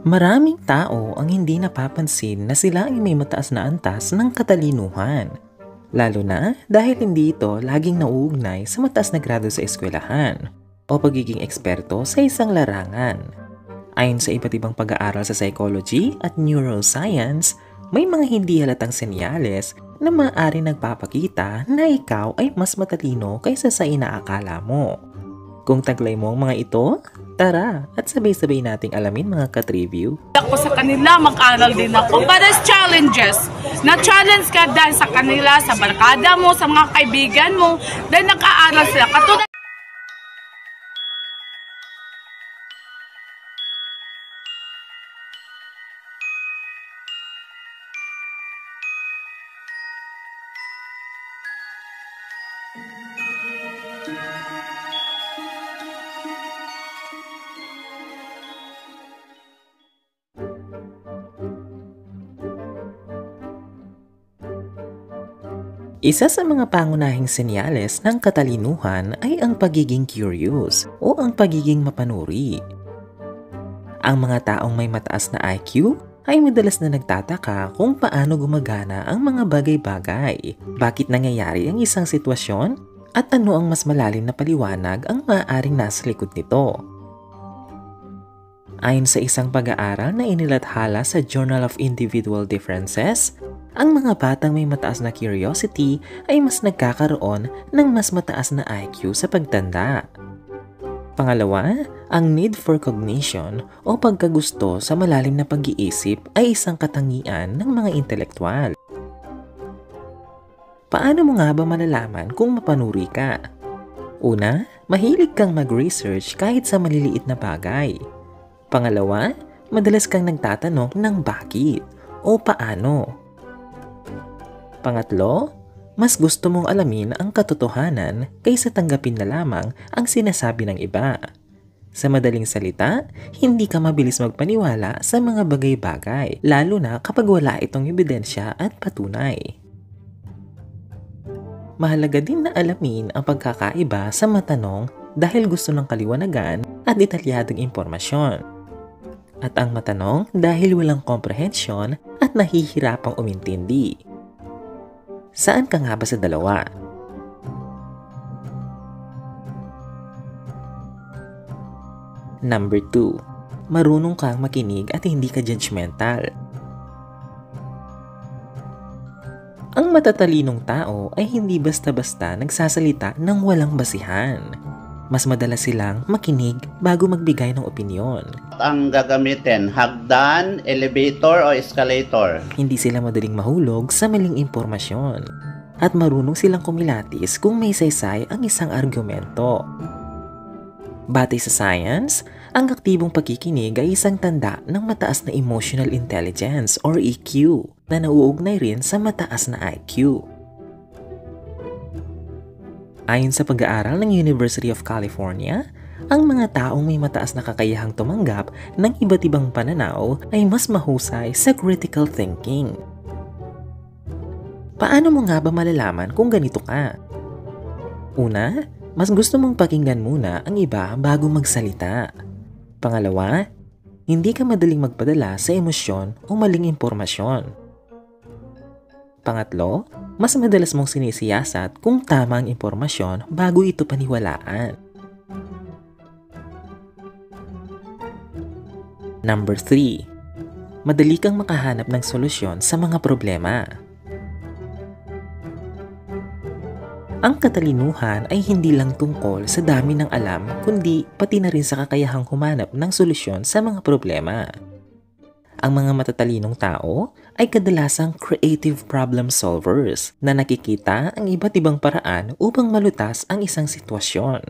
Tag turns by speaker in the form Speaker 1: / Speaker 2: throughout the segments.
Speaker 1: Maraming tao ang hindi napapansin na sila ay may mataas na antas ng katalinuhan. Lalo na dahil hindi ito laging nauugnay sa mataas na grado sa eskwelahan o pagiging eksperto sa isang larangan. Ayon sa iba't ibang pag-aaral sa psychology at neuroscience, may mga hindi halatang senyales na maaari nagpapakita na ikaw ay mas matalino kaysa sa inaakala mo. Kung taglay mo ang mga ito, tara at sabay-sabay nating alamin mga ka-triview.
Speaker 2: Ako sa kanila, mag-aral din ako. But as challenges, na-challenge ka dahil sa kanila, sa barkada mo, sa mga kaibigan mo, dahil nag-aaral sila. Katulad
Speaker 1: Isa sa mga pangunahing senyales ng katalinuhan ay ang pagiging curious o ang pagiging mapanuri. Ang mga taong may mataas na IQ ay madalas na nagtataka kung paano gumagana ang mga bagay-bagay, bakit nangyayari ang isang sitwasyon, at ano ang mas malalim na paliwanag ang maaaring nasa likod nito. Ayon sa isang pag-aaral na inilathala sa Journal of Individual Differences, ang mga batang may mataas na curiosity ay mas nagkakaroon ng mas mataas na IQ sa pagtanda. Pangalawa, ang need for cognition o pagkagusto sa malalim na pag-iisip ay isang katangian ng mga intelektual. Paano mo nga ba malalaman kung mapanuri ka? Una, mahilig kang mag-research kahit sa maliliit na bagay. Pangalawa, madalas kang nagtatanong ng bakit o paano. Pangatlo, mas gusto mong alamin ang katotohanan kaysa tanggapin na lamang ang sinasabi ng iba. Sa madaling salita, hindi ka mabilis magpaniwala sa mga bagay-bagay, lalo na kapag wala itong ebidensya at patunay. Mahalaga din na alamin ang pagkakaiba sa matanong dahil gusto ng kaliwanagan at detalyadong impormasyon. At ang matanong dahil walang komprehensyon at nahihirapang umintindi. Saan ka nga ba sa dalawa? Number 2. Marunong kang makinig at hindi ka judgmental. Ang matatalinong tao ay hindi basta-basta nagsasalita ng walang basihan. Mas madalas silang makinig bago magbigay ng opinyon.
Speaker 3: Ang gagamitin, hagdan, elevator o escalator?
Speaker 1: Hindi sila madaling mahulog sa maling impormasyon. At marunong silang kumilatis kung may saysay ang isang argumento. Batay sa science, ang aktibong pagkikinig ay isang tanda ng mataas na emotional intelligence or EQ na nauugnay rin sa mataas na IQ. Ayon sa pag-aaral ng University of California, ang mga taong may mataas na kakayahang tumanggap ng iba't ibang pananaw ay mas mahusay sa critical thinking. Paano mo nga ba malalaman kung ganito ka? Una, mas gusto mong pakinggan muna ang iba bago magsalita. Pangalawa, hindi ka madaling magpadala sa emosyon o maling impormasyon. Pangatlo, mas madalas mong sinisiyasat kung tama ang impormasyon bago ito paniwalaan. Number 3. Madali kang makahanap ng solusyon sa mga problema. Ang katalinuhan ay hindi lang tungkol sa dami ng alam, kundi pati na rin sa kakayahang humanap ng solusyon sa mga problema. Ang mga matatalinong tao ay kadalasang creative problem solvers na nakikita ang iba't ibang paraan upang malutas ang isang sitwasyon.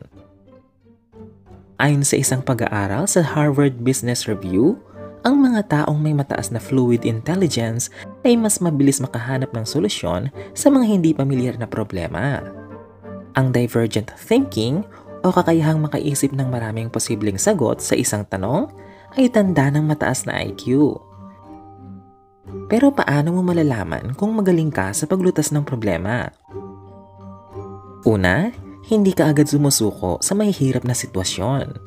Speaker 1: Ayon sa isang pag-aaral sa Harvard Business Review, ang mga taong may mataas na fluid intelligence ay mas mabilis makahanap ng solusyon sa mga hindi pamilyar na problema. Ang divergent thinking o kakayahang makaisip ng maraming posibleng sagot sa isang tanong ay tanda ng mataas na IQ. Pero paano mo malalaman kung magaling ka sa paglutas ng problema? Una, hindi ka agad sumusuko sa mahihirap na sitwasyon.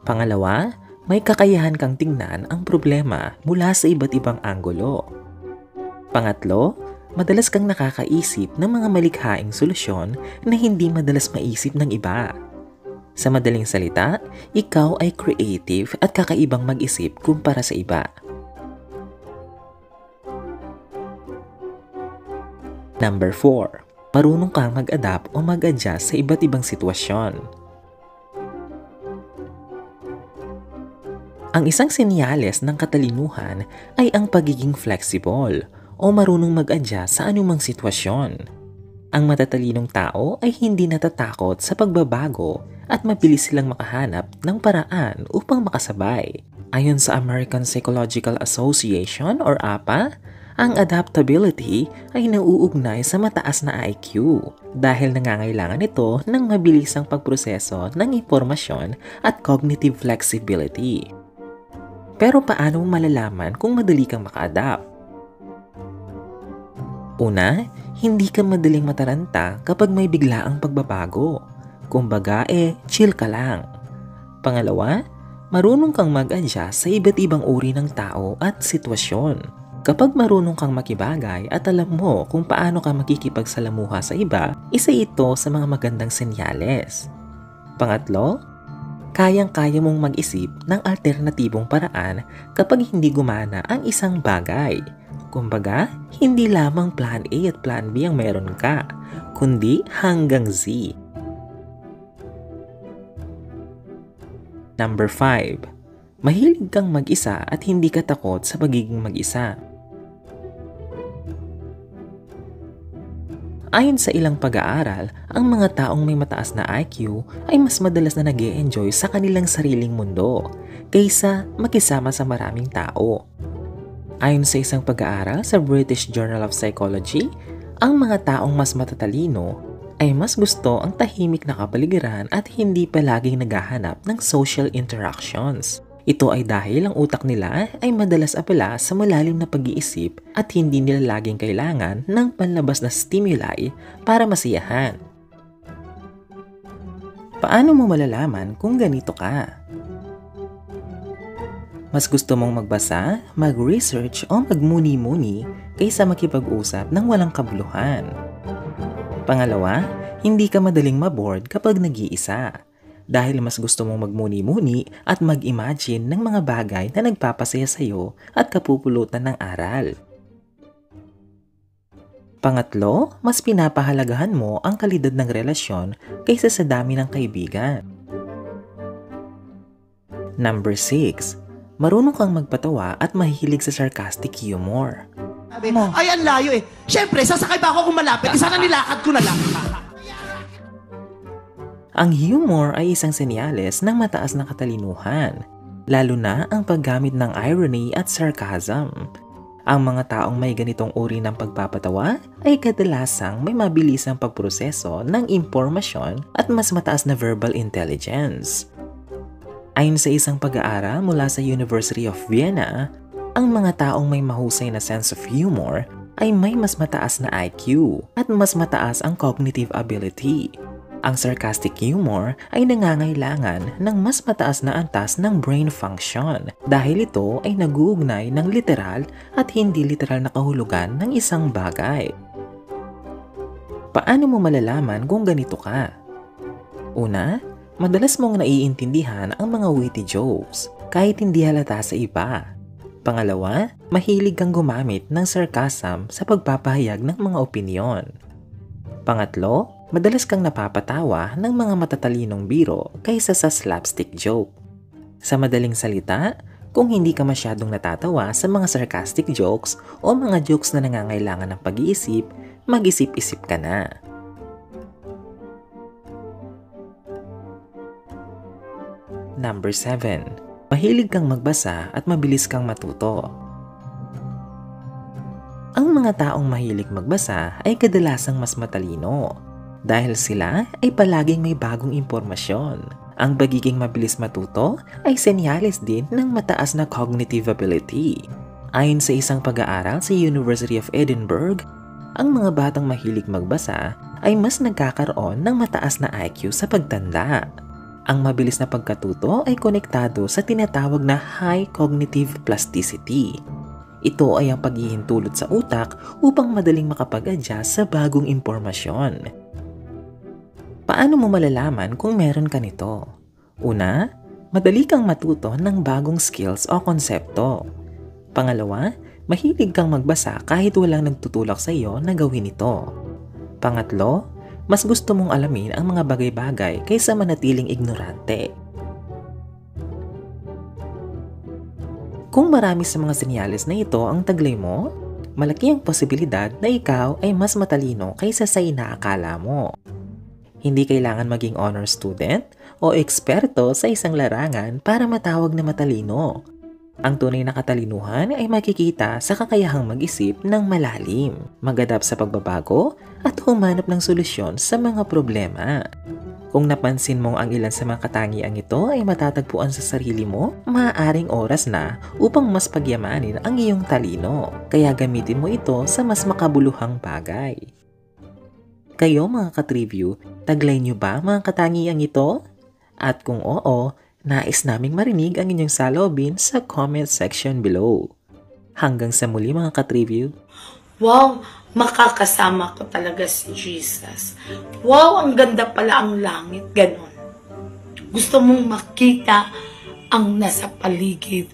Speaker 1: Pangalawa, may kakayahan kang tingnan ang problema mula sa iba't ibang anggulo. Pangatlo, madalas kang nakakaisip ng mga malikhaing solusyon na hindi madalas maisip ng iba. Sa madaling salita, ikaw ay creative at kakaibang mag-isip kumpara sa iba. Number 4. Marunong kang mag-adapt o mag-adjust sa iba't ibang sitwasyon. Ang isang senyales ng katalinuhan ay ang pagiging flexible o marunong mag-adjust sa anumang sitwasyon. Ang matatalinong tao ay hindi natatakot sa pagbabago at mabilis silang makahanap ng paraan upang makasabay. Ayon sa American Psychological Association or APA, ang adaptability ay nauugnay sa mataas na IQ dahil nangangailangan ito ng mabilisang pagproseso ng impormasyon at cognitive flexibility. Pero paano mo malalaman kung madali kang maka-adapt? Una, hindi ka madaling mataranta kapag may biglaang pagbabago. Kumbaga chill ka lang. Pangalawa, marunong kang mag-adjust sa iba't ibang uri ng tao at sitwasyon. Kapag marunong kang makibagay at alam mo kung paano ka makikipagsalamuha sa iba, isa ito sa mga magandang senyales. Pangatlo, kayang-kaya mong mag-isip ng alternatibong paraan kapag hindi gumana ang isang bagay. Kumbaga, hindi lamang plan A at plan B ang meron ka, kundi hanggang Z. Number 5. Mahilig kang mag-isa at hindi ka takot sa pagiging mag-isa. Ayon sa ilang pag-aaral, ang mga taong may mataas na IQ ay mas madalas na nag-e-enjoy sa kanilang sariling mundo kaysa makisama sa maraming tao. Ayon sa isang pag-aaral sa British Journal of Psychology, ang mga taong mas matatalino ay mas gusto ang tahimik na kapaligiran at hindi palaging naghahanap ng social interactions. Ito ay dahil ang utak nila ay madalas abala sa malalim na pag-iisip at hindi nila laging kailangan ng panlabas na stimuli para masiyahan. Paano mo malalaman kung ganito ka? Mas gusto mong magbasa, mag-research o magmuni-muni kaysa makipag-usap ng walang kabuluhan. Pangalawa, hindi ka madaling mabored kapag nag-iisa. Dahil mas gusto mong magmuni-muni at mag-imagine ng mga bagay na nagpapasaya sa iyo at kapupulutan ng aral. Pangatlo, mas pinapahalagahan mo ang kalidad ng relasyon kaysa sa dami ng kaibigan. Number 6. Marunong kang magpatawa at mahilig sa sarcastic humor.
Speaker 4: Ay, ang layo eh. Siyempre, sasakay ba ako kung malapit? Sana nilakad ko na lang.
Speaker 1: Ang humor ay isang senyales ng mataas na katalinuhan, lalo na ang paggamit ng irony at sarcasm. Ang mga taong may ganitong uri ng pagpapatawa ay kadalasang may mabilisang pagproseso ng impormasyon at mas mataas na verbal intelligence. Ayon sa isang pag-aaral mula sa University of Vienna, ang mga taong may mahusay na sense of humor ay may mas mataas na IQ at mas mataas ang cognitive ability. Ang sarcastic humor ay nangangailangan ng mas mataas na antas ng brain function dahil ito ay nag-uugnay ng literal at hindi literal na kahulugan ng isang bagay. Paano mo malalaman kung ganito ka? Una, madalas mong naiintindihan ang mga witty jokes kahit hindi halata sa iba. Pangalawa, mahilig kang gumamit ng sarcasm sa pagpapahayag ng mga opinyon. Pangatlo, madalas kang napapatawa ng mga matatalinong biro kaysa sa slapstick joke. Sa madaling salita, kung hindi ka masyadong natatawa sa mga sarcastic jokes o mga jokes na nangangailangan ng pag-iisip, mag-isip-isip ka na. Number 7. Mahilig kang magbasa at mabilis kang matuto. Ang mga taong mahilig magbasa ay kadalasang mas matalino dahil sila ay palaging may bagong impormasyon. Ang pagiging mabilis matuto ay senyales din ng mataas na cognitive ability. Ayon sa isang pag-aaral sa University of Edinburgh, ang mga batang mahilig magbasa ay mas nagkakaroon ng mataas na IQ sa pagtanda. Ang mabilis na pagkatuto ay konektado sa tinatawag na high cognitive plasticity. Ito ay ang paghihintulot sa utak upang madaling makapag-adjust sa bagong impormasyon. Paano mo malalaman kung meron ka nito? Una, madali kang matuto ng bagong skills o konsepto. Pangalawa, mahilig kang magbasa kahit walang nagtutulak sa iyo na gawin ito. Pangatlo, mas gusto mong alamin ang mga bagay-bagay kaysa manatiling ignorante. Kung marami sa mga senyales na ito ang taglay mo, malaki ang posibilidad na ikaw ay mas matalino kaysa sa inaakala mo. Hindi kailangan maging honor student o eksperto sa isang larangan para matawag na matalino. Ang tunay na katalinuhan ay makikita sa kakayahang mag-isip ng malalim, mag-adapt sa pagbabago at humanap ng solusyon sa mga problema. Kung napansin mong ang ilan sa mga katangiang ito ay matatagpuan sa sarili mo, maaaring oras na upang mas pagyamanin ang iyong talino. Kaya gamitin mo ito sa mas makabuluhang bagay. Kayo mga ka-triview, taglay niyo ba mga katangiang ito? At kung oo, nais naming marinig ang inyong saloobin sa comment section below. Hanggang sa muli mga ka-triview.
Speaker 2: Wow, makakasama ko talaga si Jesus. Wow, ang ganda pala ang langit, ganon. Gusto mong makita ang nasa paligid